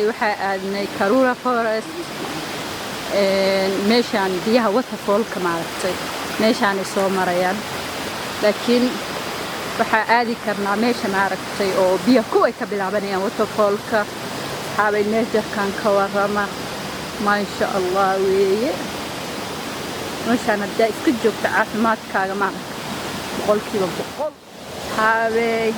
xalay waxa aadnay Karura forest meeshaan biyaha waterfall-ka maaragtay meeshaan ay soo marayaan laakiin waxa aadi karnaa meesha maaragtay oo biyo ku ay ka bilaabanayaan waterfall-ka xaabay meeshaan ka warama ma sha Allah weeye meeshaan hadda iska joogta caafimaadkaaga maaragtay boqolkiiba boqol xaabay